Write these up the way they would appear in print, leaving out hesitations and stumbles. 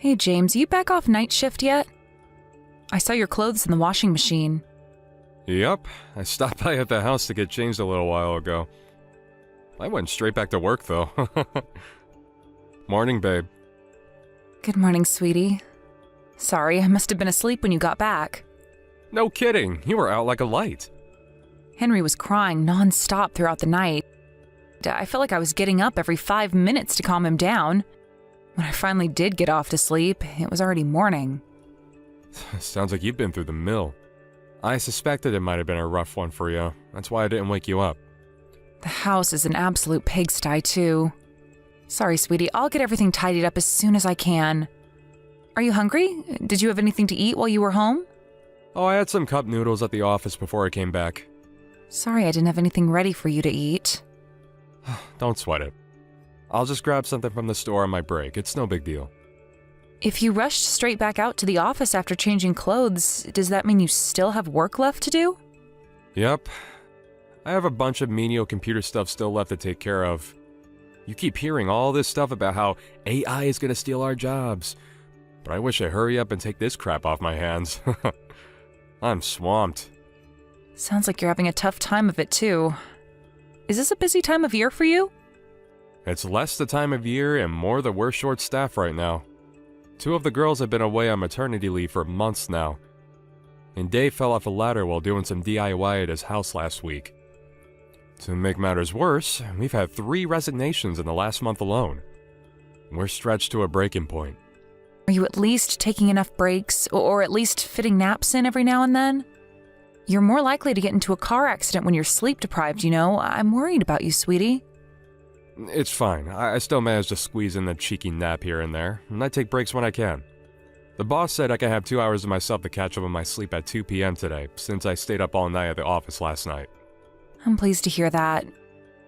Hey James, you back off night shift yet? I saw your clothes in the washing machine. Yep, I stopped by at the house to get changed a little while ago. I went straight back to work though. Morning, babe. Good morning, sweetie. Sorry, I must have been asleep when you got back. No kidding, you were out like a light. Henry was crying non-stop throughout the night. I felt like I was getting up every 5 minutes to calm him down. When I finally did get off to sleep, it was already morning. Sounds like you've been through the mill. I suspected it might have been a rough one for you. That's why I didn't wake you up. The house is an absolute pigsty, too. Sorry, sweetie, I'll get everything tidied up as soon as I can. Are you hungry? Did you have anything to eat while you were home? Oh, I had some cup noodles at the office before I came back. Sorry I didn't have anything ready for you to eat. Don't sweat it. I'll just grab something from the store on my break. It's no big deal. If you rushed straight back out to the office after changing clothes, does that mean you still have work left to do? Yep. I have a bunch of menial computer stuff still left to take care of. You keep hearing all this stuff about how AI is gonna steal our jobs. But I wish I'd hurry up and take this crap off my hands. I'm swamped. Sounds like you're having a tough time of it, too. Is this a busy time of year for you? It's less the time of year and more that we're short-staffed right now. 2 of the girls have been away on maternity leave for months now. And Dave fell off a ladder while doing some DIY at his house last week. To make matters worse, we've had 3 resignations in the last month alone. We're stretched to a breaking point. Are you at least taking enough breaks, or at least fitting naps in every now and then? You're more likely to get into a car accident when you're sleep-deprived, you know. I'm worried about you, sweetie. It's fine. I still manage to squeeze in a cheeky nap here and there, and I take breaks when I can. The boss said I can have 2 hours to myself to catch up on my sleep at 2 p.m. today, since I stayed up all night at the office last night. I'm pleased to hear that.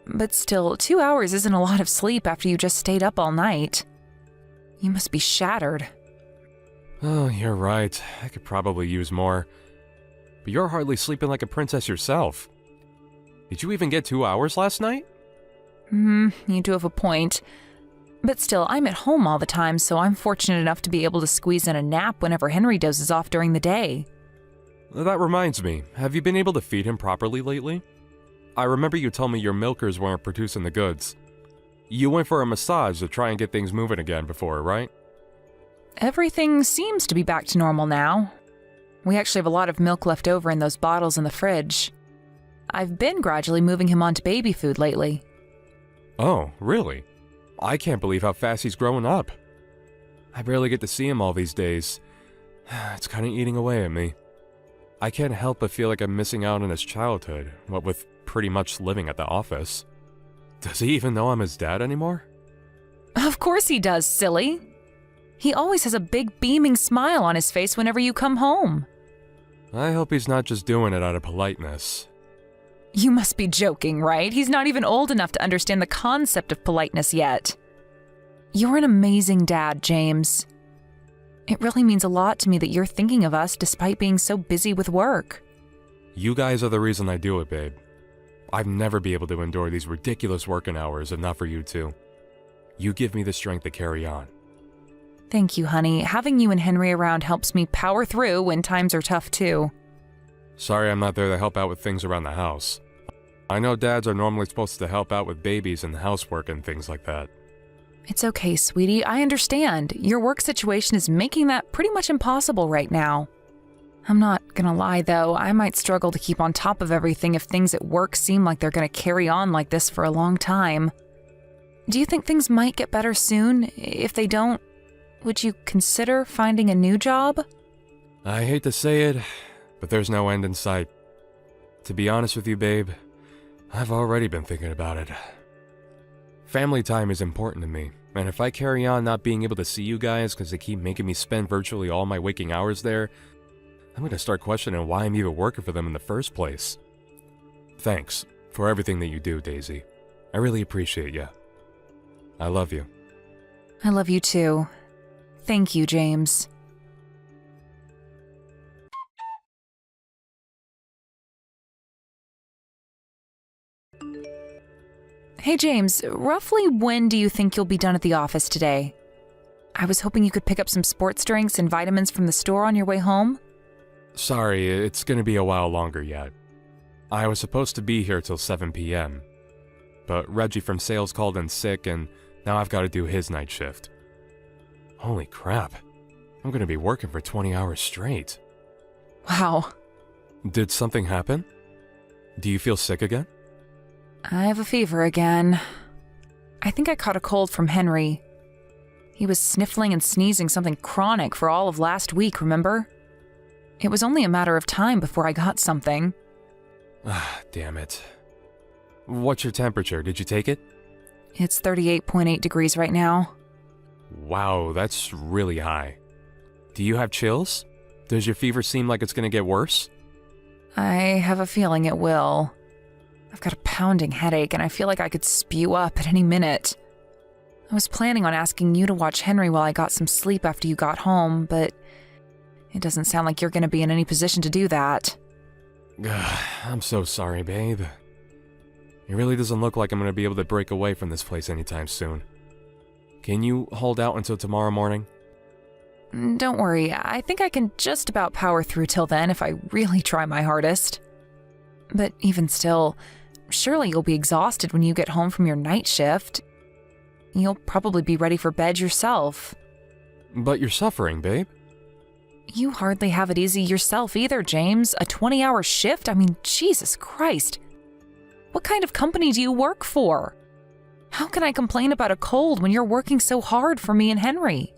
But still, 2 hours isn't a lot of sleep after you just stayed up all night. You must be shattered. Oh, you're right. I could probably use more. But you're hardly sleeping like a princess yourself. Did you even get 2 hours last night? You do have a point. But still, I'm at home all the time, so I'm fortunate enough to be able to squeeze in a nap whenever Henry dozes off during the day. That reminds me, have you been able to feed him properly lately? I remember you told me your milkers weren't producing the goods. You went for a massage to try and get things moving again before, right? Everything seems to be back to normal now. We actually have a lot of milk left over in those bottles in the fridge. I've been gradually moving him onto baby food lately. Oh, really? I can't believe how fast he's growing up. I barely get to see him all these days. It's kind of eating away at me. I can't help but feel like I'm missing out on his childhood, what with pretty much living at the office. Does he even know I'm his dad anymore? Of course he does, silly. He always has a big beaming smile on his face whenever you come home. I hope he's not just doing it out of politeness. You must be joking, right? He's not even old enough to understand the concept of politeness yet. You're an amazing dad, James. It really means a lot to me that you're thinking of us despite being so busy with work. You guys are the reason I do it, babe. I'd never be able to endure these ridiculous working hours if not for you two. You give me the strength to carry on. Thank you, honey. Having you and Henry around helps me power through when times are tough, too. Sorry I'm not there to help out with things around the house. I know dads are normally supposed to help out with babies and housework and things like that. It's okay, sweetie. I understand. Your work situation is making that pretty much impossible right now. I'm not gonna lie, though. I might struggle to keep on top of everything if things at work seem like they're gonna carry on like this for a long time. Do you think things might get better soon? If they don't, would you consider finding a new job? I hate to say it, but there's no end in sight. To be honest with you, babe, I've already been thinking about it. Family time is important to me, and if I carry on not being able to see you guys because they keep making me spend virtually all my waking hours there, I'm going to start questioning why I'm even working for them in the first place. Thanks for everything that you do, Daisy. I really appreciate you. I love you. I love you too. Thank you, James. Hey, James, roughly when do you think you'll be done at the office today? I was hoping you could pick up some sports drinks and vitamins from the store on your way home. Sorry, it's gonna be a while longer yet. I was supposed to be here till 7 p.m., but Reggie from sales called in sick and now I've got to do his night shift. Holy crap, I'm gonna be working for 20 hours straight. Wow. Did something happen? Do you feel sick again? I have a fever again. I think I caught a cold from Henry. He was sniffling and sneezing something chronic for all of last week, remember? It was only a matter of time before I got something. Ah, damn it. What's your temperature? Did you take it? It's 38.8 degrees right now. Wow, that's really high. Do you have chills? Does your fever seem like it's gonna get worse? I have a feeling it will. I've got a pounding headache and I feel like I could spew up at any minute. I was planning on asking you to watch Henry while I got some sleep after you got home, but it doesn't sound like you're going to be in any position to do that. I'm so sorry, babe. It really doesn't look like I'm going to be able to break away from this place anytime soon. Can you hold out until tomorrow morning? Don't worry, I think I can just about power through till then if I really try my hardest. But even still, surely you'll be exhausted when you get home from your night shift. You'll probably be ready for bed yourself. But you're suffering, babe. You hardly have it easy yourself either, James. A 20-hour shift? I mean, Jesus Christ. What kind of company do you work for? How can I complain about a cold when you're working so hard for me and Henry?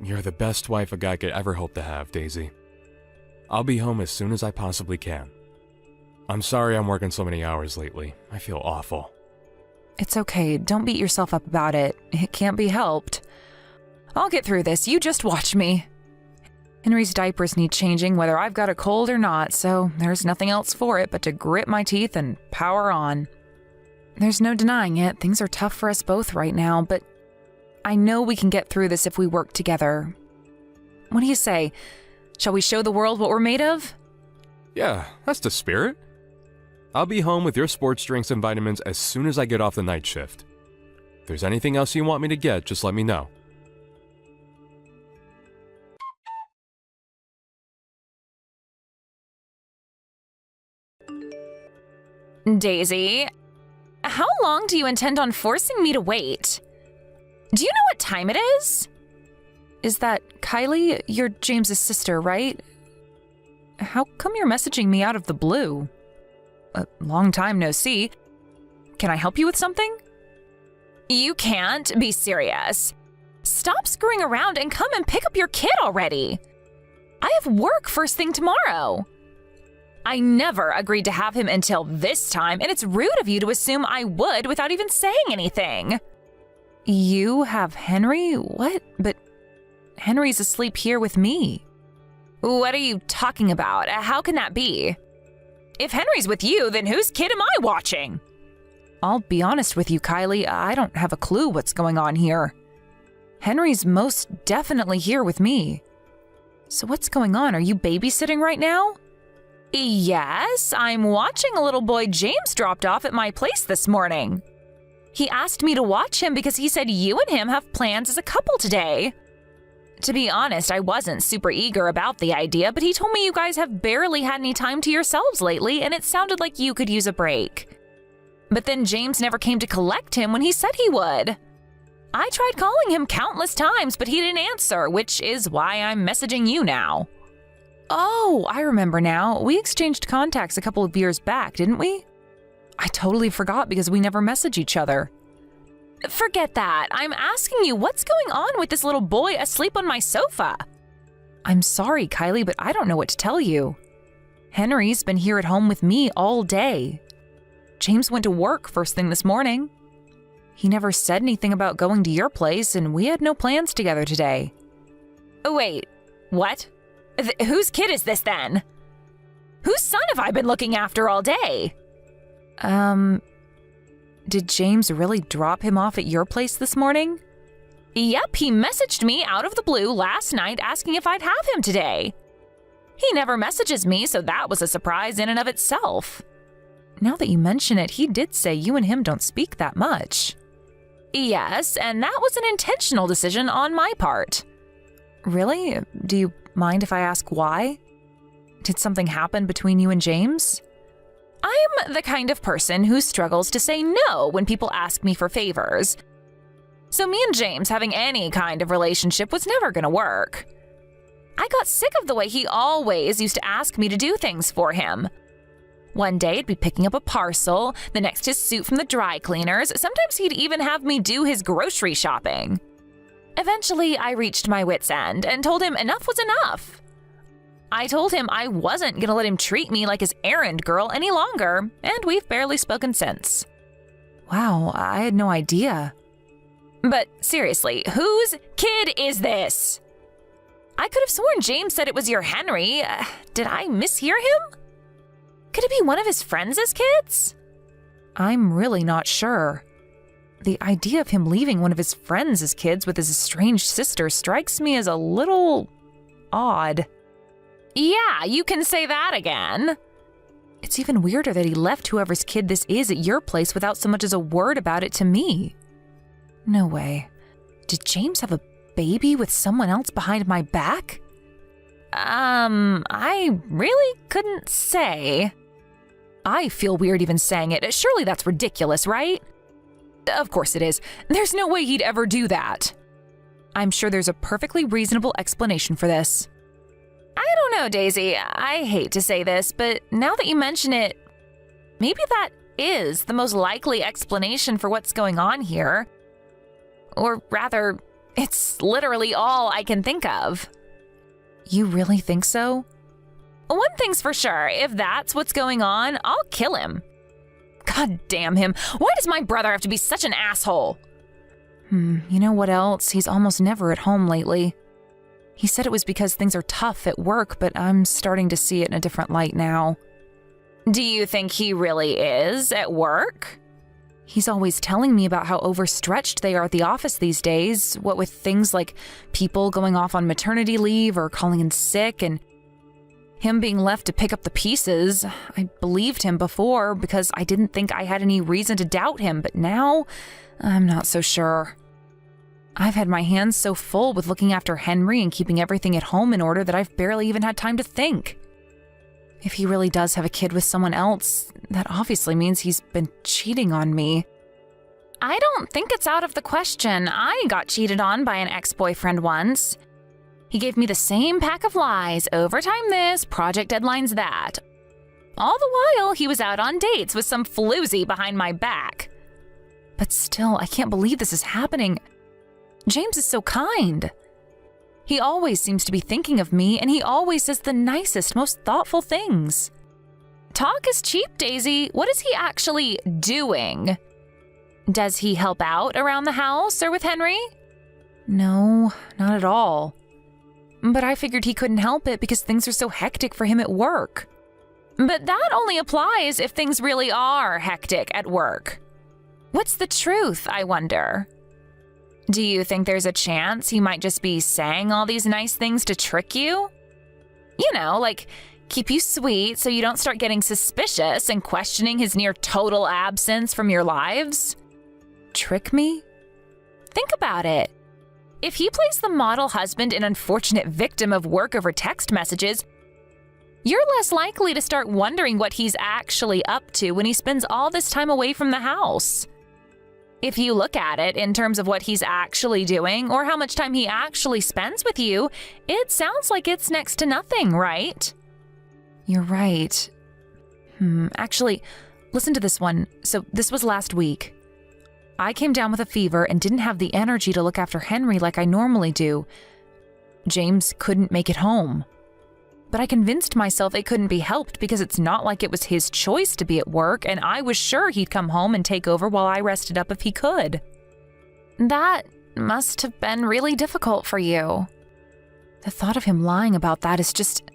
You're the best wife a guy could ever hope to have, Daisy. I'll be home as soon as I possibly can. I'm sorry I'm working so many hours lately. I feel awful. It's okay. Don't beat yourself up about it. It can't be helped. I'll get through this. You just watch me. Henry's diapers need changing whether I've got a cold or not, so there's nothing else for it but to grit my teeth and power on. There's no denying it. Things are tough for us both right now, but I know we can get through this if we work together. What do you say? Shall we show the world what we're made of? Yeah, that's the spirit. I'll be home with your sports drinks and vitamins as soon as I get off the night shift. If there's anything else you want me to get, just let me know. Daisy, how long do you intend on forcing me to wait? Do you know what time it is? Is that Kylie? You're James's sister, right? How come you're messaging me out of the blue? A long time no see. Can I help you with something? You can't be serious. Stop screwing around and come and pick up your kid already. I have work first thing tomorrow. I never agreed to have him until this time, and it's rude of you to assume I would without even saying anything. You have Henry? What? But Henry's asleep here with me. What are you talking about? How can that be? If Henry's with you, then whose kid am I watching? I'll be honest with you, Kylie. I don't have a clue what's going on here. Henry's most definitely here with me. So what's going on? Are you babysitting right now? Yes, I'm watching a little boy James dropped off at my place this morning. He asked me to watch him because he said you and him have plans as a couple today. To be honest, I wasn't super eager about the idea, but he told me you guys have barely had any time to yourselves lately, and it sounded like you could use a break. But then James never came to collect him when he said he would. I tried calling him countless times, but he didn't answer, which is why I'm messaging you now. Oh, I remember now. We exchanged contacts a couple of years back, didn't we? I totally forgot because we never message each other. Forget that. I'm asking you what's going on with this little boy asleep on my sofa. I'm sorry, Kylie, but I don't know what to tell you. Henry's been here at home with me all day. James went to work first thing this morning. He never said anything about going to your place, and we had no plans together today. Oh, wait, what? Whose kid is this then? Whose son have I been looking after all day? Did James really drop him off at your place this morning? Yep, he messaged me out of the blue last night asking if I'd have him today. He never messages me, so that was a surprise in and of itself. Now that you mention it, he did say you and him don't speak that much. Yes, and that was an intentional decision on my part. Really? Do you mind if I ask why? Did something happen between you and James? I'm the kind of person who struggles to say no when people ask me for favors. So me and James having any kind of relationship was never going to work. I got sick of the way he always used to ask me to do things for him. One day it'd be picking up a parcel, the next his suit from the dry cleaners. Sometimes he'd even have me do his grocery shopping. Eventually, I reached my wit's end and told him enough was enough. I told him I wasn't going to let him treat me like his errand girl any longer, and we've barely spoken since. Wow, I had no idea. But seriously, whose kid is this? I could have sworn James said it was your Henry. Did I mishear him? Could it be one of his friends' kids? I'm really not sure. The idea of him leaving one of his friends' kids with his estranged sister strikes me as a little odd. Yeah, you can say that again. It's even weirder that he left whoever's kid this is at your place without so much as a word about it to me. No way. Did James have a baby with someone else behind my back? I really couldn't say. I feel weird even saying it. Surely that's ridiculous, right? Of course it is. There's no way he'd ever do that. I'm sure there's a perfectly reasonable explanation for this. I don't know, Daisy. I hate to say this, but now that you mention it, maybe that is the most likely explanation for what's going on here. Or rather, it's literally all I can think of. You really think so? One thing's for sure, if that's what's going on, I'll kill him. God damn him. Why does my brother have to be such an asshole? You know what else? He's almost never at home lately. He said it was because things are tough at work, but I'm starting to see it in a different light now. Do you think he really is at work? He's always telling me about how overstretched they are at the office these days, what with things like people going off on maternity leave or calling in sick, and him being left to pick up the pieces. I believed him before because I didn't think I had any reason to doubt him, but now I'm not so sure. I've had my hands so full with looking after Henry and keeping everything at home in order that I've barely even had time to think. If he really does have a kid with someone else, that obviously means he's been cheating on me. I don't think it's out of the question. I got cheated on by an ex-boyfriend once. He gave me the same pack of lies, overtime this, project deadlines that. All the while, he was out on dates with some floozy behind my back. But still, I can't believe this is happening. James is so kind. He always seems to be thinking of me, and he always says the nicest, most thoughtful things. Talk is cheap, Daisy. What is he actually doing? Does he help out around the house or with Henry? No, not at all. But I figured he couldn't help it because things are so hectic for him at work. But that only applies if things really are hectic at work. What's the truth, I wonder? Do you think there's a chance he might just be saying all these nice things to trick you? You know, like keep you sweet so you don't start getting suspicious and questioning his near total absence from your lives? Trick me? Think about it. If he plays the model husband and unfortunate victim of work over text messages, you're less likely to start wondering what he's actually up to when he spends all this time away from the house. If you look at it in terms of what he's actually doing or how much time he actually spends with you, it sounds like it's next to nothing, right? You're right. Actually, listen to this one. So this was last week. I came down with a fever and didn't have the energy to look after Henry like I normally do. James couldn't make it home. But I convinced myself it couldn't be helped because it's not like it was his choice to be at work, and I was sure he'd come home and take over while I rested up if he could. That must have been really difficult for you. The thought of him lying about that is just...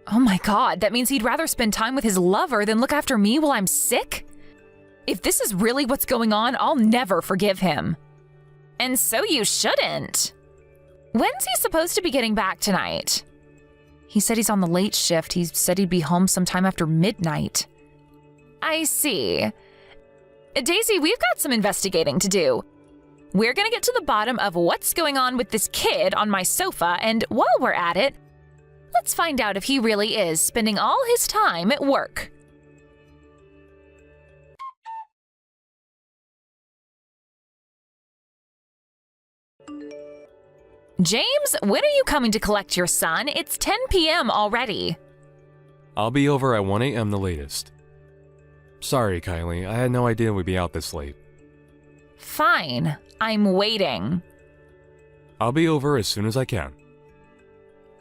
Oh my God, that means he'd rather spend time with his lover than look after me while I'm sick? If this is really what's going on, I'll never forgive him. And so you shouldn't. When's he supposed to be getting back tonight? He said he's on the late shift. He said he'd be home sometime after midnight. I see. Daisy, we've got some investigating to do. we're gonna get to the bottom of what's going on with this kid on my sofa, and while we're at it, let's find out if he really is spending all his time at work. James, when are you coming to collect your son? It's 10 p.m. already. I'll be over at 1 a.m. the latest. Sorry, Kylie, I had no idea we'd be out this late. Fine, I'm waiting. I'll be over as soon as I can.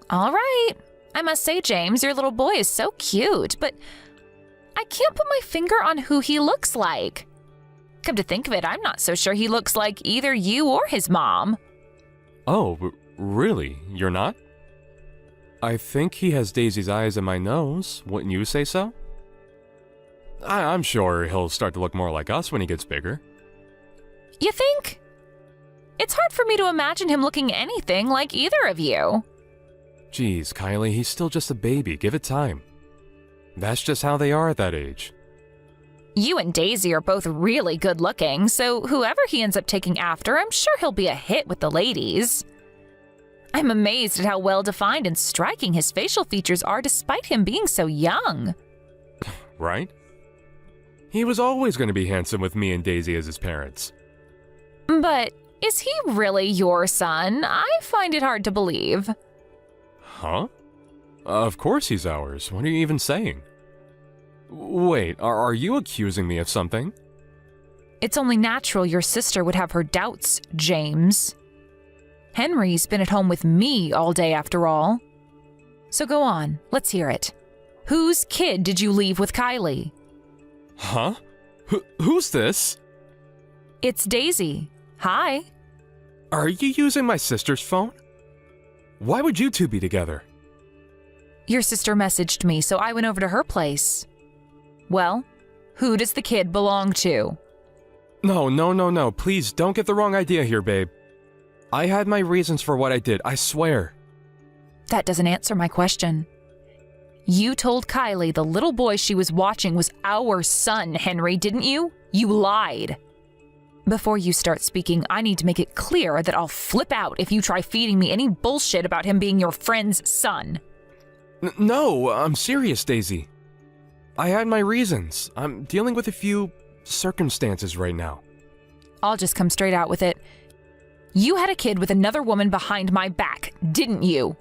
All right. I must say, James, your little boy is so cute, but I can't put my finger on who he looks like. Come to think of it, I'm not so sure he looks like either you or his mom. Oh, really? You're not? I think he has Daisy's eyes and my nose. Wouldn't you say so? I'm sure he'll start to look more like us when he gets bigger. You think? It's hard for me to imagine him looking anything like either of you. Geez, Kylie, he's still just a baby. Give it time. That's just how they are at that age. You and Daisy are both really good looking, so whoever he ends up taking after, I'm sure he'll be a hit with the ladies. I'm amazed at how well defined and striking his facial features are despite him being so young. Right? He was always going to be handsome with me and Daisy as his parents. But is he really your son? I find it hard to believe. Huh? Of course he's ours. What are you even saying? Wait, are you accusing me of something? It's only natural your sister would have her doubts, James. Henry's been at home with me all day after all. So go on, let's hear it. Whose kid did you leave with Kylie? Huh? Who's this? It's Daisy. Hi. Are you using my sister's phone? Why would you two be together? Your sister messaged me, so I went over to her place. Well, who does the kid belong to? No. Please don't get the wrong idea here, babe. I had my reasons for what I did, I swear. That doesn't answer my question. You told Kylie the little boy she was watching was our son, Henry, didn't you? You lied. Before you start speaking, I need to make it clear that I'll flip out if you try feeding me any bullshit about him being your friend's son. No, I'm serious, Daisy. I had my reasons. I'm dealing with a few circumstances right now. I'll just come straight out with it. You had a kid with another woman behind my back, didn't you?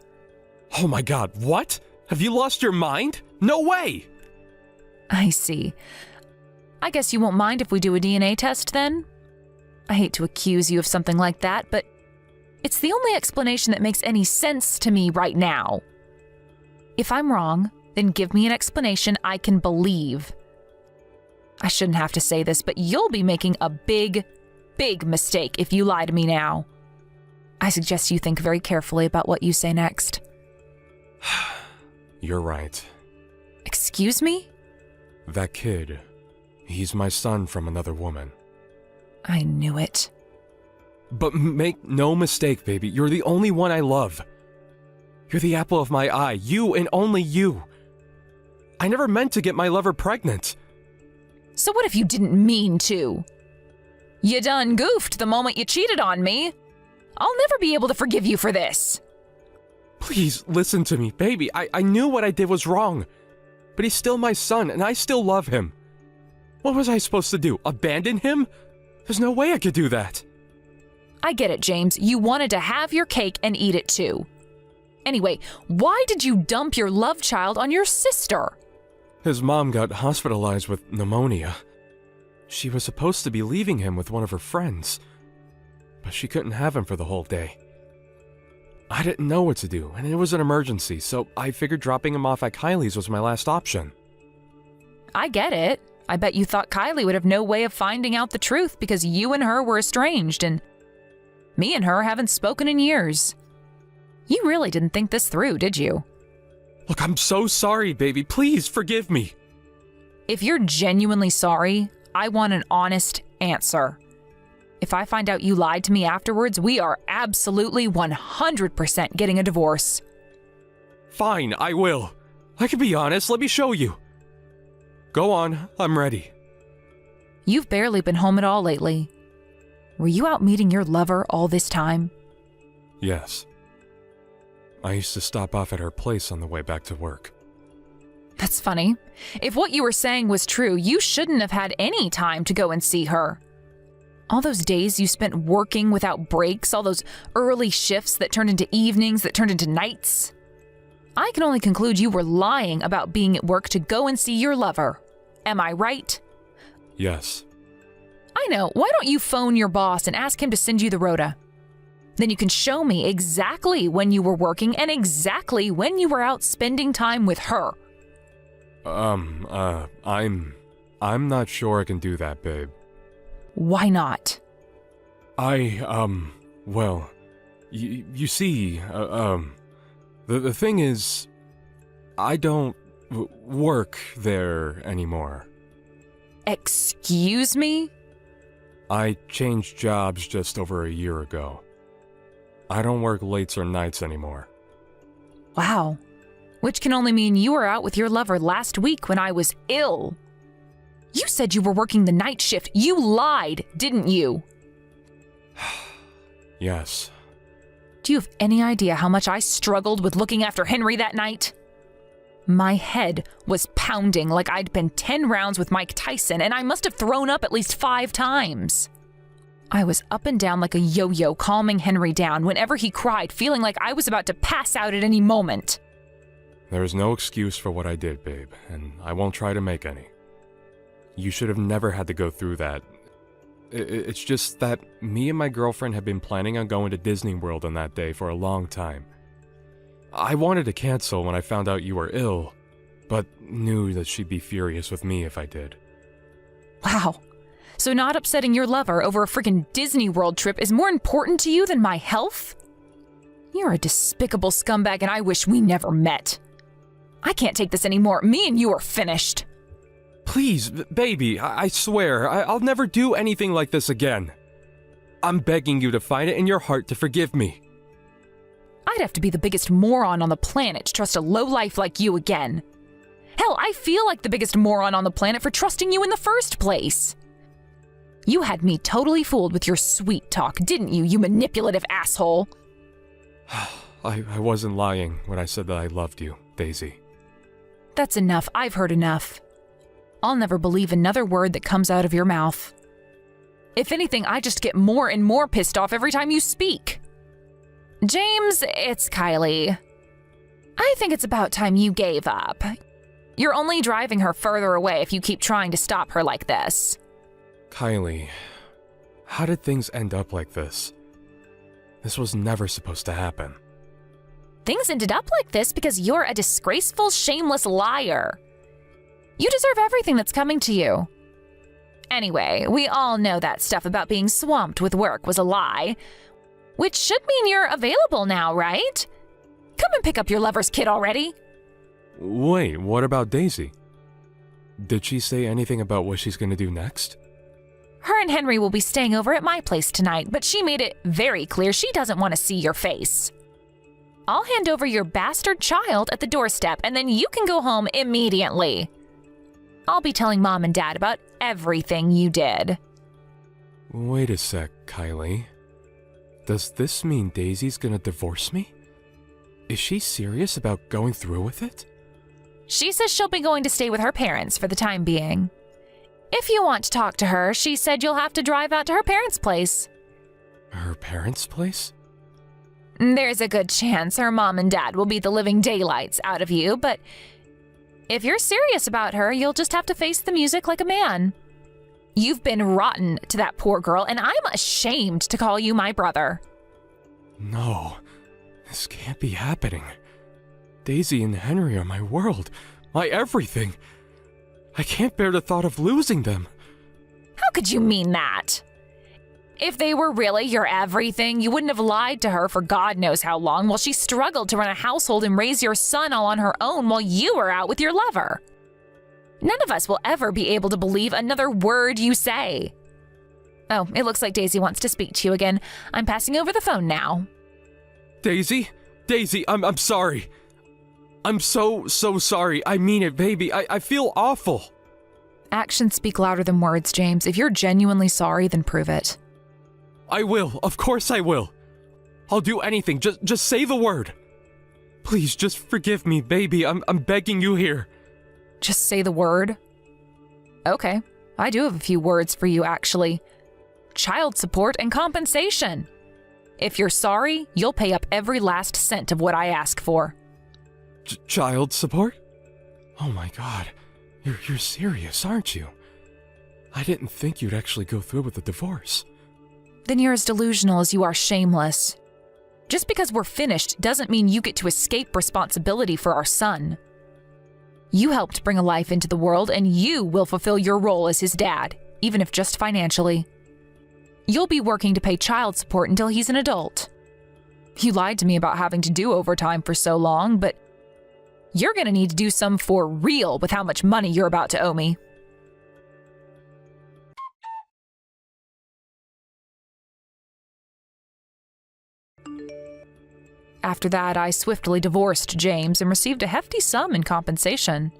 Oh my god, what? Have you lost your mind? No way! I see. I guess you won't mind if we do a DNA test then? I hate to accuse you of something like that, but it's the only explanation that makes any sense to me right now. If I'm wrong, then give me an explanation I can believe. I shouldn't have to say this, but you'll be making a big mistake if you lie to me now. I suggest you think very carefully about what you say next. You're right. Excuse me? That kid, he's my son from another woman. I knew it. But make no mistake, baby, you're the only one I love. You're the apple of my eye, you and only you. I never meant to get my lover pregnant. So what if you didn't mean to? You done goofed the moment you cheated on me. I'll never be able to forgive you for this. Please listen to me, baby. I knew what I did was wrong. But he's still my son, and I still love him. What was I supposed to do? Abandon him? There's no way I could do that. I get it, James. You wanted to have your cake and eat it too. Anyway, why did you dump your love child on your sister? His mom got hospitalized with pneumonia. She was supposed to be leaving him with one of her friends, but she couldn't have him for the whole day. I didn't know what to do, and it was an emergency, so I figured dropping him off at Kylie's was my last option. I get it. I bet you thought Kylie would have no way of finding out the truth because you and her were estranged, and me and her haven't spoken in years. You really didn't think this through, did you? Look, I'm so sorry, baby. Please forgive me. If you're genuinely sorry, I want an honest answer. If I find out you lied to me afterwards, we are absolutely 100% getting a divorce. Fine, I will. I can be honest. Let me show you. Go on, I'm ready. You've barely been home at all lately. Were you out meeting your lover all this time? Yes. I used to stop off at her place on the way back to work. That's funny. If what you were saying was true, you shouldn't have had any time to go and see her. All those days you spent working without breaks, all those early shifts that turned into evenings, that turned into nights. I can only conclude you were lying about being at work to go and see your lover. Am I right? Yes. I know. Why don't you phone your boss and ask him to send you the rota? Then you can show me exactly when you were working and exactly when you were out spending time with her. I'm not sure I can do that, babe. Why not? Well, you see, the thing is, I don't work there anymore. Excuse me? I changed jobs just over a year ago. I don't work lates or nights anymore. Wow. Which can only mean you were out with your lover last week when I was ill. You said you were working the night shift. You lied, didn't you? Yes. Do you have any idea how much I struggled with looking after Henry that night? My head was pounding like I'd been 10 rounds with Mike Tyson, and I must have thrown up at least 5 times. I was up and down like a yo-yo, calming Henry down whenever he cried, feeling like I was about to pass out at any moment. There is no excuse for what I did, babe, and I won't try to make any. You should have never had to go through that. It's just that me and my girlfriend had been planning on going to Disney World on that day for a long time. I wanted to cancel when I found out you were ill, but knew that she'd be furious with me if I did. Wow. So not upsetting your lover over a freaking Disney World trip is more important to you than my health? You're a despicable scumbag and I wish we never met. I can't take this anymore. Me and you are finished. Please, baby, I swear, I'll never do anything like this again. I'm begging you to find it in your heart to forgive me. I'd have to be the biggest moron on the planet to trust a lowlife like you again. Hell, I feel like the biggest moron on the planet for trusting you in the first place. You had me totally fooled with your sweet talk, didn't you, you manipulative asshole? I wasn't lying when I said that I loved you, Daisy. That's enough. I've heard enough. I'll never believe another word that comes out of your mouth. If anything, I just get more and more pissed off every time you speak. James, it's Kylie. I think it's about time you gave up. You're only driving her further away if you keep trying to stop her like this. Kylie, how did things end up like this? This was never supposed to happen. Things ended up like this because you're a disgraceful, shameless liar. You deserve everything that's coming to you. Anyway, we all know that stuff about being swamped with work was a lie, which should mean you're available now, right? Come and pick up your lover's kid already. Wait, what about Daisy? Did she say anything about what she's gonna do next? Her and Henry will be staying over at my place tonight, but she made it very clear she doesn't want to see your face. I'll hand over your bastard child at the doorstep, and then you can go home immediately. I'll be telling Mom and Dad about everything you did. Wait a sec, Kylie. Does this mean Daisy's gonna divorce me? Is she serious about going through with it? She says she'll be going to stay with her parents for the time being. If you want to talk to her, she said you'll have to drive out to her parents' place. Her parents' place? There's a good chance her mom and dad will beat the living daylights out of you, but if you're serious about her, you'll just have to face the music like a man. You've been rotten to that poor girl, and I'm ashamed to call you my brother. No, this can't be happening. Daisy and Henry are my world, my everything. I can't bear the thought of losing them. How could you mean that? If they were really your everything, you wouldn't have lied to her for God knows how long while she struggled to run a household and raise your son all on her own while you were out with your lover. None of us will ever be able to believe another word you say. Oh, it looks like Daisy wants to speak to you again. I'm passing over the phone now. Daisy? Daisy, I'm sorry. I'm so sorry. I mean it, baby. I feel awful. Actions speak louder than words, James. If you're genuinely sorry, then prove it. I will. Of course I will. I'll do anything. Just say the word. Please, just forgive me, baby. I'm begging you here. Just say the word? Okay, I do have a few words for you, actually. Child support and compensation. If you're sorry, you'll pay up every last cent of what I ask for. Child support? Oh my god. You're serious, aren't you? I didn't think you'd actually go through with the divorce. Then you're as delusional as you are shameless. Just because we're finished doesn't mean you get to escape responsibility for our son. You helped bring a life into the world, and you will fulfill your role as his dad, even if just financially. You'll be working to pay child support until he's an adult. You lied to me about having to do overtime for so long, but you're gonna need to do some for real with how much money you're about to owe me. After that, I swiftly divorced James and received a hefty sum in compensation.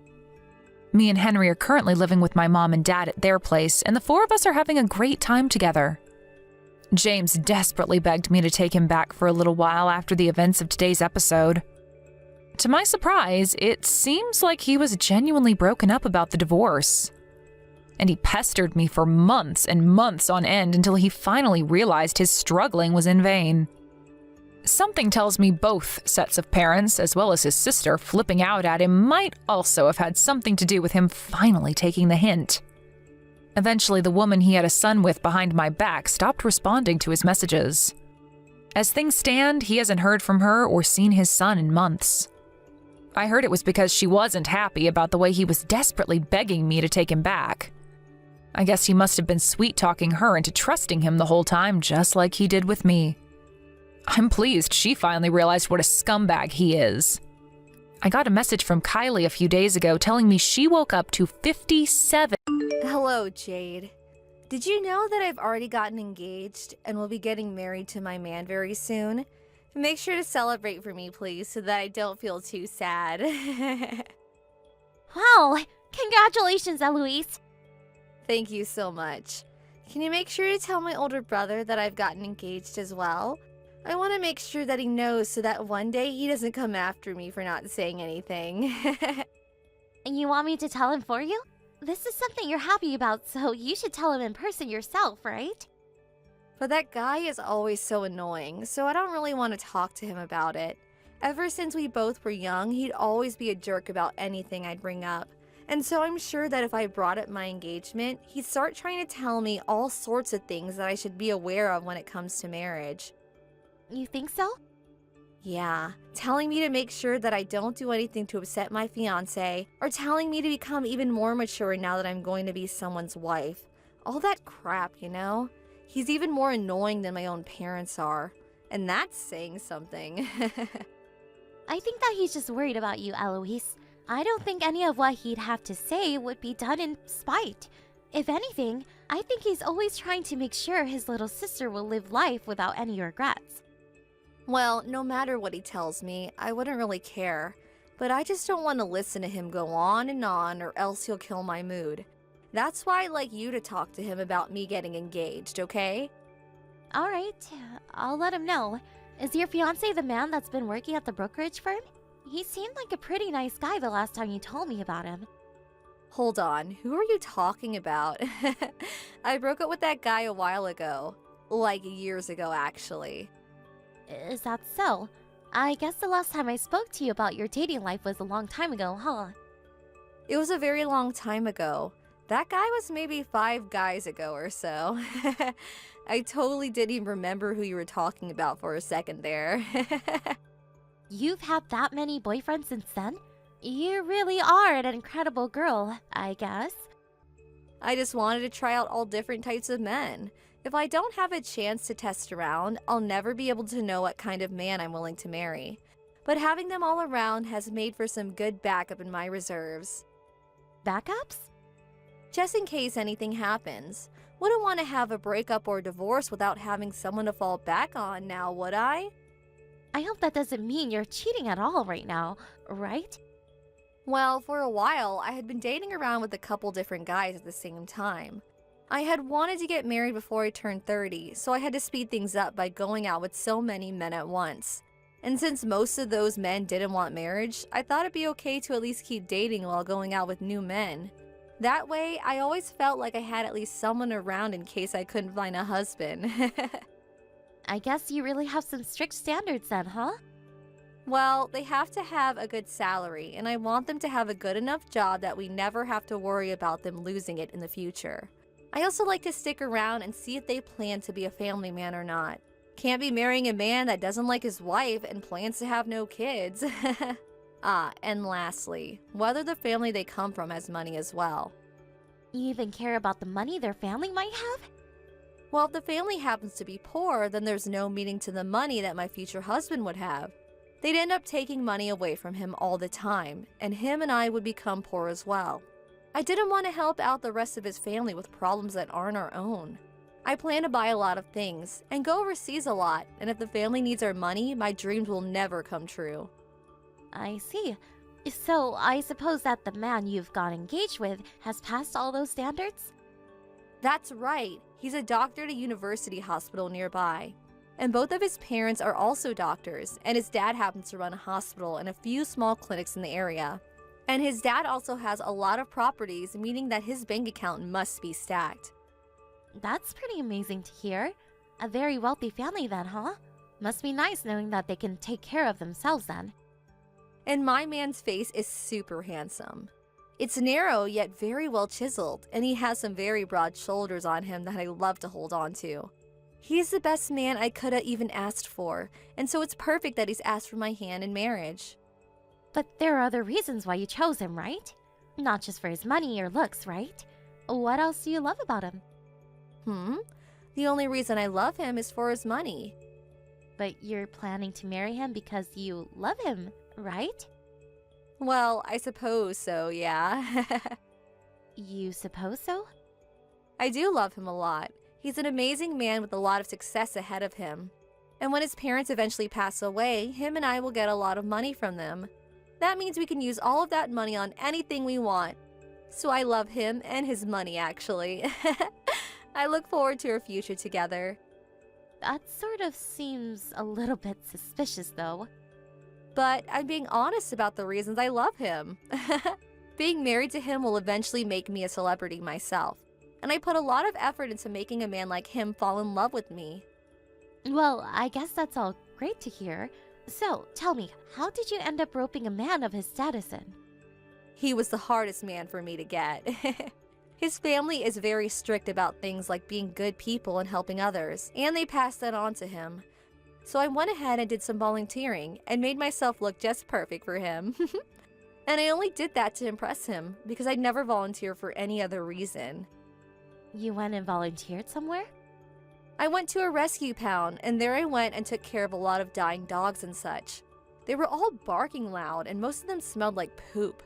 Me and Henry are currently living with my mom and dad at their place, and the four of us are having a great time together. James desperately begged me to take him back for a little while after the events of today's episode. To my surprise, it seems like he was genuinely broken up about the divorce. And he pestered me for months and months on end until he finally realized his struggling was in vain. Something tells me both sets of parents, as well as his sister, flipping out at him might also have had something to do with him finally taking the hint. Eventually, the woman he had a son with behind my back stopped responding to his messages. As things stand, he hasn't heard from her or seen his son in months. I heard it was because she wasn't happy about the way he was desperately begging me to take him back. I guess he must have been sweet-talking her into trusting him the whole time, just like he did with me. I'm pleased she finally realized what a scumbag he is. I got a message from Kylie a few days ago telling me she woke up to 57. Hello, Jade. Did you know that I've already gotten engaged and will be getting married to my man very soon? Make sure to celebrate for me, please, so that I don't feel too sad. Wow! Congratulations, Eloise! Thank you so much. Can you make sure to tell my older brother that I've gotten engaged as well? I want to make sure that he knows so that one day he doesn't come after me for not saying anything. And you want me to tell him for you? This is something you're happy about, so you should tell him in person yourself, right? But that guy is always so annoying, so I don't really want to talk to him about it. Ever since we both were young, he'd always be a jerk about anything I'd bring up. And so I'm sure that if I brought up my engagement, he'd start trying to tell me all sorts of things that I should be aware of when it comes to marriage. You think so? Yeah, telling me to make sure that I don't do anything to upset my fiancé, or telling me to become even more mature now that I'm going to be someone's wife. All that crap, you know? He's even more annoying than my own parents are. And that's saying something. I think that he's just worried about you, Eloise. I don't think any of what he'd have to say would be done in spite. If anything, I think he's always trying to make sure his little sister will live life without any regrets. Well, no matter what he tells me, I wouldn't really care. But I just don't want to listen to him go on, or else he'll kill my mood. That's why I'd like you to talk to him about me getting engaged, okay? Alright, I'll let him know. Is your fiancé the man that's been working at the brokerage firm? He seemed like a pretty nice guy the last time you told me about him. Hold on, who are you talking about? I broke up with that guy a while ago. Like years ago, actually. Is that so? I guess the last time I spoke to you about your dating life was a long time ago, huh? It was a very long time ago. That guy was maybe 5 guys ago or so. I totally didn't even remember who you were talking about for a second there. You've had that many boyfriends since then? You really are an incredible girl, I guess. I just wanted to try out all different types of men. If I don't have a chance to test around, I'll never be able to know what kind of man I'm willing to marry. But having them all around has made for some good backup in my reserves. Backups? Just in case anything happens. Wouldn't want to have a breakup or divorce without having someone to fall back on now, would I? I hope that doesn't mean you're cheating at all right now, right? Well, for a while, I had been dating around with a couple different guys at the same time. I had wanted to get married before I turned 30, so I had to speed things up by going out with so many men at once. And since most of those men didn't want marriage, I thought it'd be okay to at least keep dating while going out with new men. That way, I always felt like I had at least someone around in case I couldn't find a husband. I guess you really have some strict standards then, huh? Well, they have to have a good salary, and I want them to have a good enough job that we never have to worry about them losing it in the future. I also like to stick around and see if they plan to be a family man or not. Can't be marrying a man that doesn't like his wife and plans to have no kids. And lastly, whether the family they come from has money as well. You even care about the money their family might have? Well, if the family happens to be poor, then there's no meaning to the money that my future husband would have. They'd end up taking money away from him all the time, and him and I would become poor as well. I didn't want to help out the rest of his family with problems that aren't our own. I plan to buy a lot of things and go overseas a lot, and if the family needs our money, my dreams will never come true. I see. So I suppose that the man you've got engaged with has passed all those standards? That's right. He's a doctor at a university hospital nearby. And both of his parents are also doctors, and his dad happens to run a hospital and a few small clinics in the area. And his dad also has a lot of properties, meaning that his bank account must be stacked. That's pretty amazing to hear. A very wealthy family then, huh? Must be nice knowing that they can take care of themselves then. And my man's face is super handsome. It's narrow yet very well chiseled, and he has some very broad shoulders on him that I love to hold on to. He's the best man I could have even asked for, and so it's perfect that he's asked for my hand in marriage. But there are other reasons why you chose him, right? Not just for his money or looks, right? What else do you love about him? The only reason I love him is for his money. But you're planning to marry him because you love him, right? Well, I suppose so, yeah. You suppose so? I do love him a lot. He's an amazing man with a lot of success ahead of him. And when his parents eventually pass away, him and I will get a lot of money from them. That means we can use all of that money on anything we want. So I love him and his money, actually. I look forward to our future together. That sort of seems a little bit suspicious, though. But I'm being honest about the reasons I love him. Being married to him will eventually make me a celebrity myself. And I put a lot of effort into making a man like him fall in love with me. Well, I guess that's all great to hear. So, tell me, how did you end up roping a man of his status in? He was the hardest man for me to get. His family is very strict about things like being good people and helping others, and they passed that on to him. So I went ahead and did some volunteering and made myself look just perfect for him. And I only did that to impress him because I'd never volunteer for any other reason. You went and volunteered somewhere? I went to a rescue pound, and there I went and took care of a lot of dying dogs and such. They were all barking loud, and most of them smelled like poop.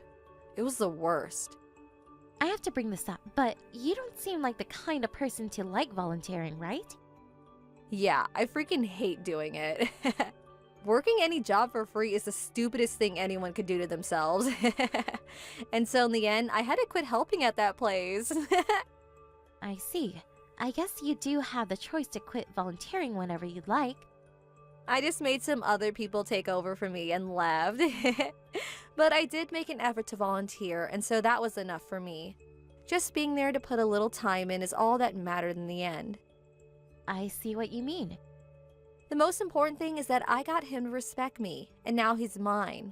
It was the worst. I have to bring this up, but you don't seem like the kind of person to like volunteering, right? Yeah, I freaking hate doing it. Working any job for free is the stupidest thing anyone could do to themselves. And so in the end, I had to quit helping at that place. I see. I guess you do have the choice to quit volunteering whenever you'd like. I just made some other people take over for me and left. But I did make an effort to volunteer, and so that was enough for me. Just being there to put a little time in is all that mattered in the end. I see what you mean. The most important thing is that I got him to respect me, and now he's mine.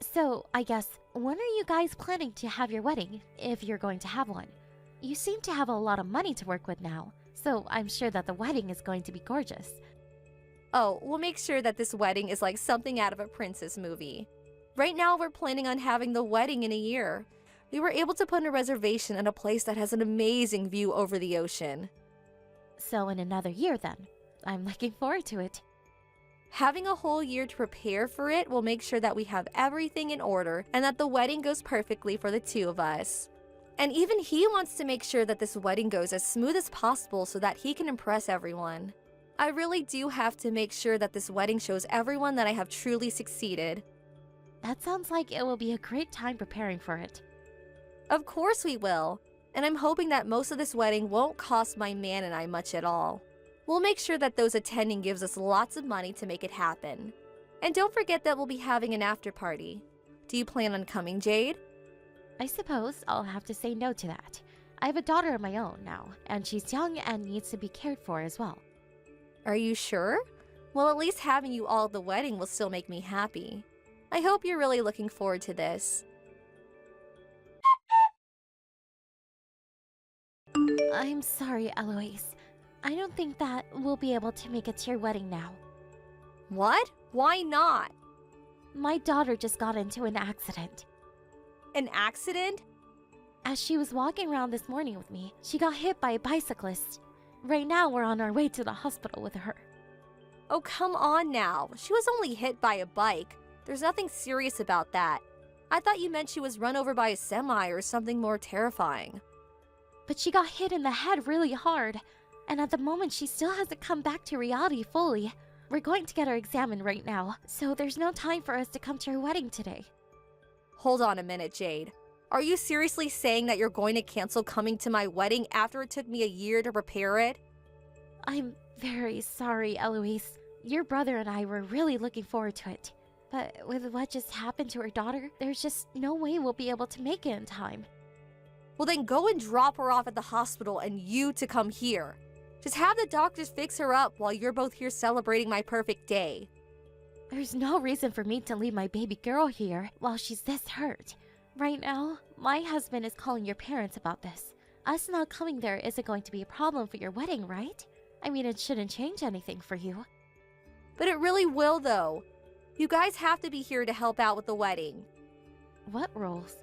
So, I guess, when are you guys planning to have your wedding, if you're going to have one? You seem to have a lot of money to work with now, so I'm sure that the wedding is going to be gorgeous. Oh, we'll make sure that this wedding is like something out of a princess movie. Right now, we're planning on having the wedding in a year. We were able to put in a reservation at a place that has an amazing view over the ocean. So in another year then. I'm looking forward to it. Having a whole year to prepare for it will make sure that we have everything in order and that the wedding goes perfectly for the two of us. And even he wants to make sure that this wedding goes as smooth as possible so that he can impress everyone. I really do have to make sure that this wedding shows everyone that I have truly succeeded. That sounds like it will be a great time preparing for it. Of course we will. And I'm hoping that most of this wedding won't cost my man and I much at all. We'll make sure that those attending gives us lots of money to make it happen. And don't forget that we'll be having an after party. Do you plan on coming, Jade? I suppose I'll have to say no to that. I have a daughter of my own now, and she's young and needs to be cared for as well. Are you sure? Well, at least having you all at the wedding will still make me happy. I hope you're really looking forward to this. I'm sorry, Eloise. I don't think that we'll be able to make it to your wedding now. What? Why not? My daughter just got into an accident. An accident? As she was walking around this morning with me, she got hit by a bicyclist. Right now, we're on our way to the hospital with her. Oh, come on now. She was only hit by a bike. There's nothing serious about that. I thought you meant she was run over by a semi or something more terrifying. But she got hit in the head really hard, and at the moment she still hasn't come back to reality fully. We're going to get her examined right now, so there's no time for us to come to her wedding today. Hold on a minute, Jade. Are you seriously saying that you're going to cancel coming to my wedding after it took me a year to prepare it? I'm very sorry, Eloise. Your brother and I were really looking forward to it. But with what just happened to her daughter, there's just no way we'll be able to make it in time. Well, then go and drop her off at the hospital and you to come here. Just have the doctors fix her up while you're both here celebrating my perfect day. There's no reason for me to leave my baby girl here while she's this hurt. Right now, my husband is calling your parents about this. Us not coming there isn't going to be a problem for your wedding, right? I mean, it shouldn't change anything for you. But it really will, though. You guys have to be here to help out with the wedding. What rules?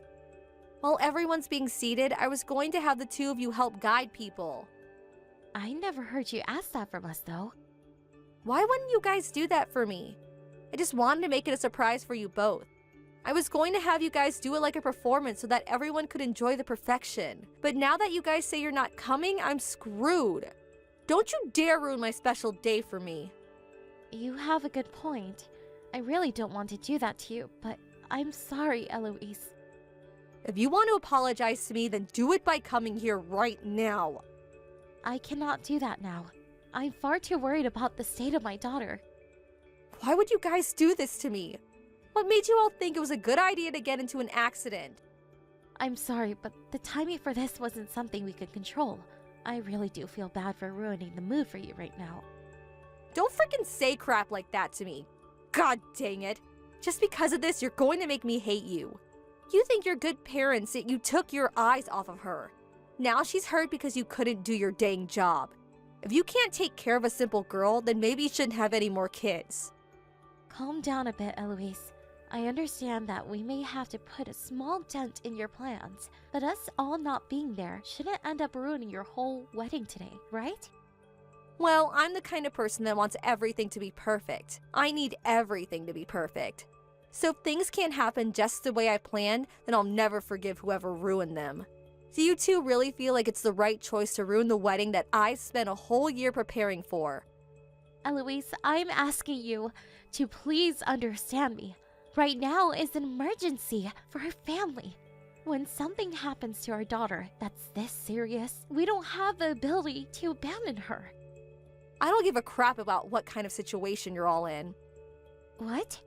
While everyone's being seated, I was going to have the two of you help guide people. I never heard you ask that from us, though. Why wouldn't you guys do that for me? I just wanted to make it a surprise for you both. I was going to have you guys do it like a performance so that everyone could enjoy the perfection. But now that you guys say you're not coming, I'm screwed. Don't you dare ruin my special day for me. You have a good point. I really don't want to do that to you, but I'm sorry, Eloise. If you want to apologize to me, then do it by coming here right now. I cannot do that now. I'm far too worried about the state of my daughter. Why would you guys do this to me? What made you all think it was a good idea to get into an accident? I'm sorry, but the timing for this wasn't something we could control. I really do feel bad for ruining the mood for you right now. Don't freaking say crap like that to me. God dang it. Just because of this, you're going to make me hate you. You think you're good parents, yet you took your eyes off of her. Now she's hurt because you couldn't do your dang job. If you can't take care of a simple girl, then maybe you shouldn't have any more kids. Calm down a bit, Eloise. I understand that we may have to put a small dent in your plans, but us all not being there shouldn't end up ruining your whole wedding today, right? Well, I'm the kind of person that wants everything to be perfect. I need everything to be perfect. So if things can't happen just the way I planned, then I'll never forgive whoever ruined them. Do you two really feel like it's the right choice to ruin the wedding that I spent a whole year preparing for? Eloise, I'm asking you to please understand me. Right now is an emergency for her family. When something happens to our daughter that's this serious, we don't have the ability to abandon her. I don't give a crap about what kind of situation you're all in. What?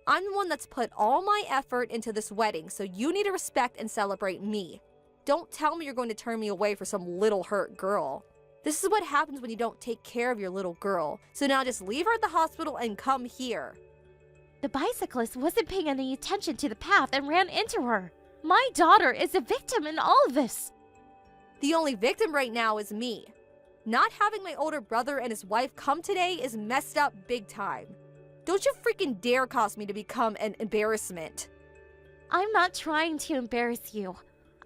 I'm the one that's put all my effort into this wedding, so you need to respect and celebrate me. Don't tell me you're going to turn me away for some little hurt girl. This is what happens when you don't take care of your little girl. So now just leave her at the hospital and come here. The bicyclist wasn't paying any attention to the path and ran into her. My daughter is a victim in all of this. The only victim right now is me. Not having my older brother and his wife come today is messed up big time. Don't you freaking dare cause me to become an embarrassment. I'm not trying to embarrass you.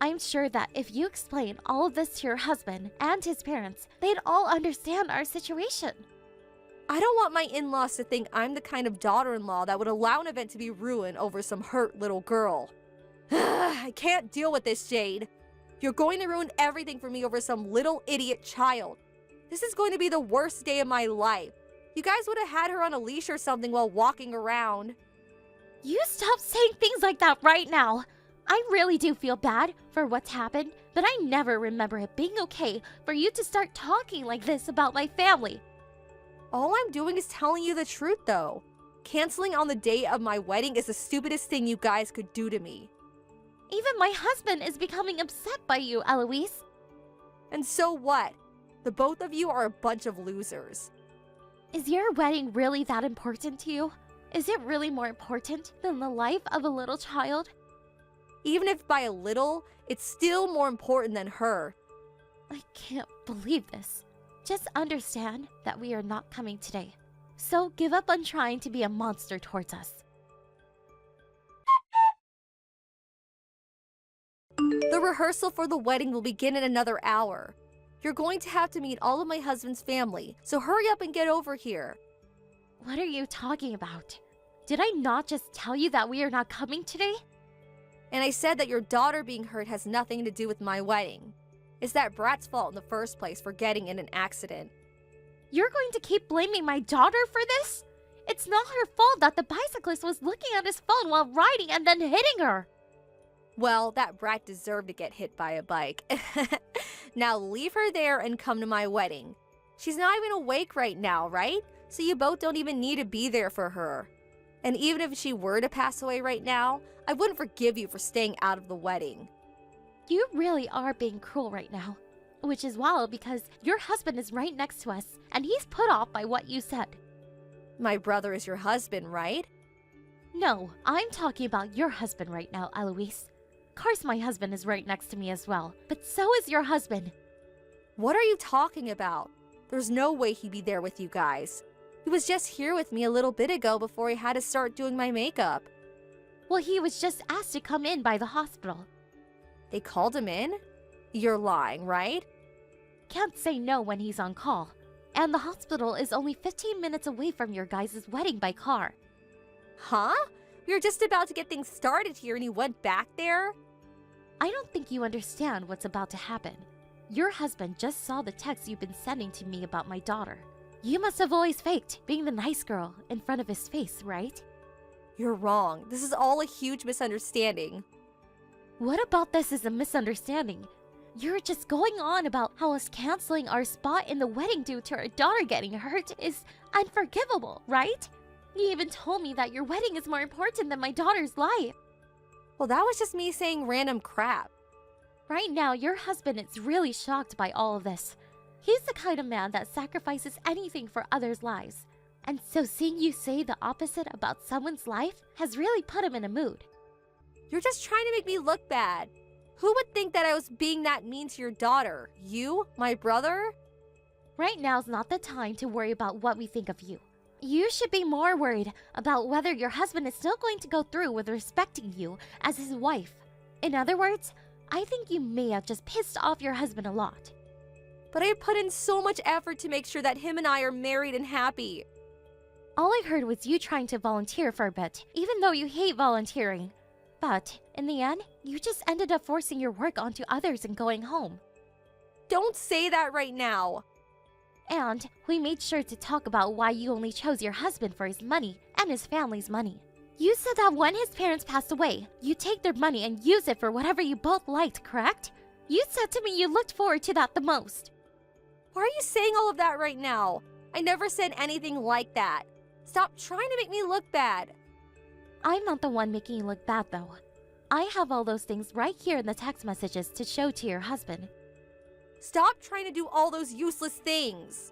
I'm sure that if you explain all of this to your husband and his parents, they'd all understand our situation. I don't want my in-laws to think I'm the kind of daughter-in-law that would allow an event to be ruined over some hurt little girl. I can't deal with this, Jade. You're going to ruin everything for me over some little idiot child. This is going to be the worst day of my life. You guys would have had her on a leash or something while walking around. You stop saying things like that right now. I really do feel bad for what's happened, but I never remember it being okay for you to start talking like this about my family. All I'm doing is telling you the truth, though. Canceling on the day of my wedding is the stupidest thing you guys could do to me. Even my husband is becoming upset by you, Eloise. And so what? The both of you are a bunch of losers. Is your wedding really that important to you? Is it really more important than the life of a little child? Even if by a little, it's still more important than her. I can't believe this. Just understand that we are not coming today. So give up on trying to be a monster towards us. The rehearsal for the wedding will begin in another hour. You're going to have to meet all of my husband's family, so hurry up and get over here. What are you talking about? Did I not just tell you that we are not coming today? And I said that your daughter being hurt has nothing to do with my wedding. It's that brat's fault in the first place for getting in an accident. You're going to keep blaming my daughter for this? It's not her fault that the bicyclist was looking at his phone while riding and then hitting her. Well, that brat deserved to get hit by a bike. Now leave her there and come to my wedding. She's not even awake right now, right? So you both don't even need to be there for her. And even if she were to pass away right now, I wouldn't forgive you for staying out of the wedding. You really are being cruel right now. Which is wild because your husband is right next to us and he's put off by what you said. My brother is your husband, right? No, I'm talking about your husband right now, Eloise. Of course my husband is right next to me as well, but so is your husband. What are you talking about? There's no way he'd be there with you guys. He was just here with me a little bit ago before he had to start doing my makeup. Well, he was just asked to come in by the hospital. They called him in? You're lying, right? Can't say no when he's on call. And the hospital is only 15 minutes away from your guys' wedding by car. Huh? We were just about to get things started here and you went back there? I don't think you understand what's about to happen. Your husband just saw the text you've been sending to me about my daughter. You must have always faked being the nice girl in front of his face, right? You're wrong. This is all a huge misunderstanding. What about this is a misunderstanding? You're just going on about how us canceling our spot in the wedding due to our daughter getting hurt is unforgivable, right? You even told me that your wedding is more important than my daughter's life. Well, that was just me saying random crap. Right now, your husband is really shocked by all of this. He's the kind of man that sacrifices anything for others' lives. And so seeing you say the opposite about someone's life has really put him in a mood. You're just trying to make me look bad. Who would think that I was being that mean to your daughter? You? My brother? Right now's not the time to worry about what we think of you. You should be more worried about whether your husband is still going to go through with respecting you as his wife. In other words, I think you may have just pissed off your husband a lot. But I put in so much effort to make sure that him and I are married and happy. All I heard was you trying to volunteer for a bit, even though you hate volunteering. But in the end, you just ended up forcing your work onto others and going home. Don't say that right now. And we made sure to talk about why you only chose your husband for his money and his family's money. You said that when his parents passed away, you'd take their money and use it for whatever you both liked, correct? You said to me you looked forward to that the most. Why are you saying all of that right now? I never said anything like that. Stop trying to make me look bad. I'm not the one making you look bad, though. I have all those things right here in the text messages to show to your husband. Stop trying to do all those useless things.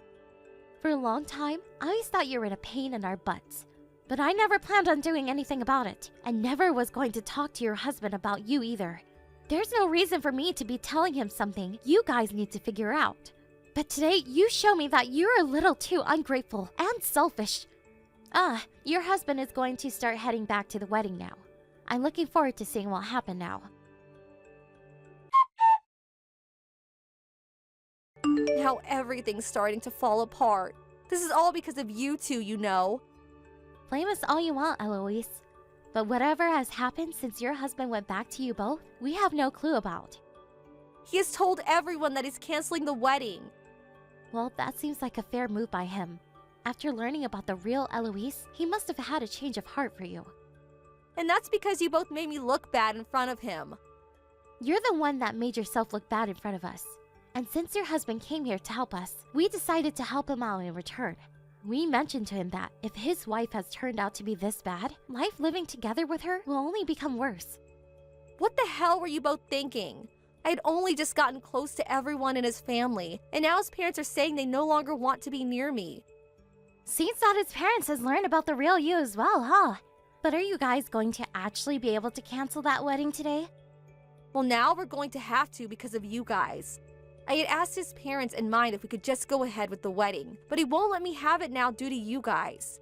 For a long time, I always thought you were in a pain in our butts. But I never planned on doing anything about it, and never was going to talk to your husband about you either. There's no reason for me to be telling him something you guys need to figure out. But today, you show me that you're a little too ungrateful and selfish. Your husband is going to start heading back to the wedding now. I'm looking forward to seeing what happened now. Now everything's starting to fall apart. This is all because of you two, you know. Blame us all you want, Eloise. But whatever has happened since your husband went back to you both, we have no clue about. He has told everyone that he's canceling the wedding. Well, that seems like a fair move by him. After learning about the real Eloise, he must have had a change of heart for you. And that's because you both made me look bad in front of him. You're the one that made yourself look bad in front of us. And since your husband came here to help us, we decided to help him out in return. We mentioned to him that if his wife has turned out to be this bad, life living together with her will only become worse. What the hell were you both thinking? I had only just gotten close to everyone in his family, and now his parents are saying they no longer want to be near me. Seems that his parents has learned about the real you as well, huh? But are you guys going to actually be able to cancel that wedding today? Well, now we're going to have to because of you guys. I had asked his parents and mine if we could just go ahead with the wedding, but he won't let me have it now due to you guys.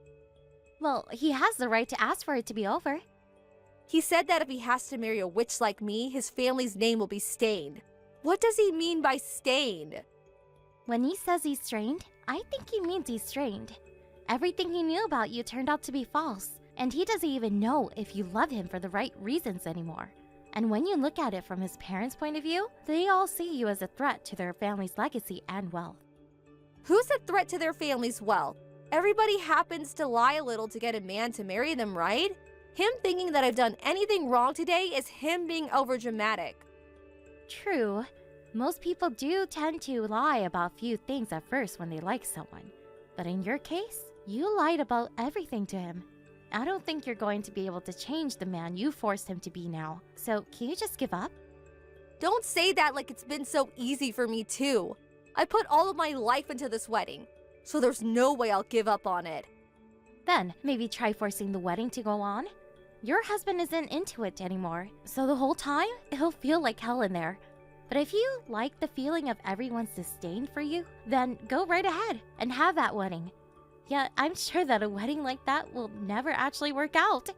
Well, he has the right to ask for it to be over. He said that if he has to marry a witch like me, his family's name will be stained. What does he mean by stained? When he says he's strained, I think he means he's strained. Everything he knew about you turned out to be false, and he doesn't even know if you love him for the right reasons anymore. And when you look at it from his parents' point of view, they all see you as a threat to their family's legacy and wealth. Who's a threat to their family's wealth? Everybody happens to lie a little to get a man to marry them, right? Him thinking that I've done anything wrong today is him being overdramatic. True. Most people do tend to lie about few things at first when they like someone. But in your case, you lied about everything to him. I don't think you're going to be able to change the man you forced him to be now. So can you just give up? Don't say that like it's been so easy for me too. I put all of my life into this wedding, so there's no way I'll give up on it. Then maybe try forcing the wedding to go on. Your husband isn't into it anymore, so the whole time it'll feel like hell in there. But if you like the feeling of everyone's disdain for you, then go right ahead and have that wedding. Yeah, I'm sure that a wedding like that will never actually work out.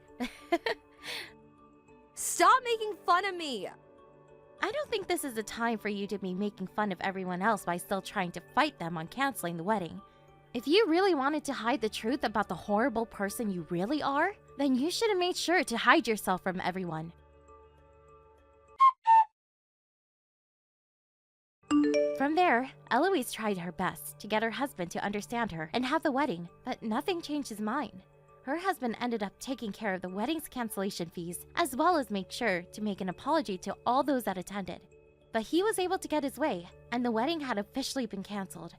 Stop making fun of me! I don't think this is the time for you to be making fun of everyone else by still trying to fight them on canceling the wedding. If you really wanted to hide the truth about the horrible person you really are, then you should have made sure to hide yourself from everyone. From there, Eloise tried her best to get her husband to understand her and have the wedding, but nothing changed his mind. Her husband ended up taking care of the wedding's cancellation fees, as well as make sure to make an apology to all those that attended. But he was able to get his way, and the wedding had officially been cancelled.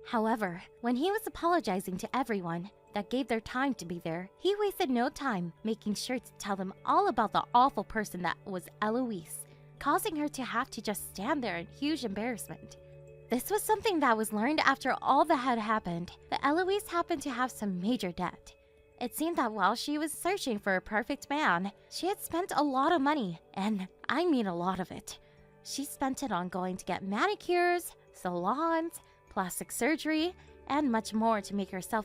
However, when he was apologizing to everyone that gave their time to be there, he wasted no time making sure to tell them all about the awful person that was Eloise, causing her to have to just stand there in huge embarrassment. This was something that was learned after all that had happened, but Eloise happened to have some major debt. It seemed that while she was searching for a perfect man, she had spent a lot of money, and I mean a lot of it. She spent it on going to get manicures, salons, plastic surgery, and much more to make herself